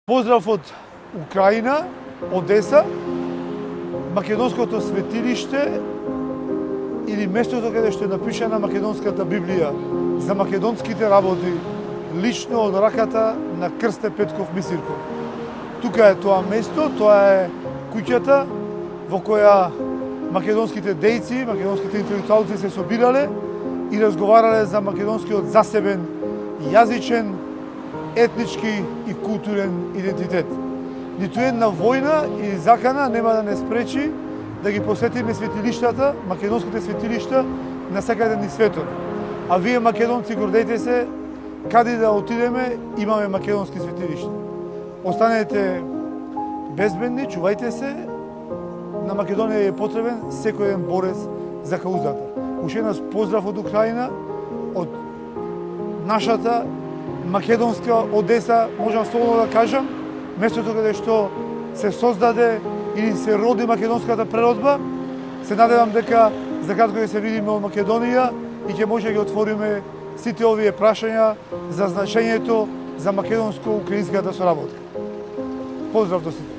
Поздрав од Украина, Одеса, македонското светилиште или местото каде што е напишана македонската Библија за македонските работи, лично од раката на Крсте Петков Мисирков. Тука е тоа место, тоа е куќата во која македонските дејци, македонските интелектуалци се собирале и разговарале за македонскиот засебен јазичен, етнички и културен идентитет. Ниту една војна или закана нема да не спречи да ги посетиме светилиштата, македонските светилишта на секаде низ светот. А вие македонци гордејте се, каде да отидеме имаме македонски светилишта. Останете безбедни, чувајте се. На Македонија е потребен секој еден борец за каузата. Уште еднаш поздрав од Украина, од нашата македонска Одеса, можам слободно да кажам, местото каде што се создаде или се роди македонската природба. Се надевам дека за кратко ќе се видиме од Македонија и ќе може да ги отвориме сите овие прашања за значењето за македонско-украинската соработка. Поздрав до сите.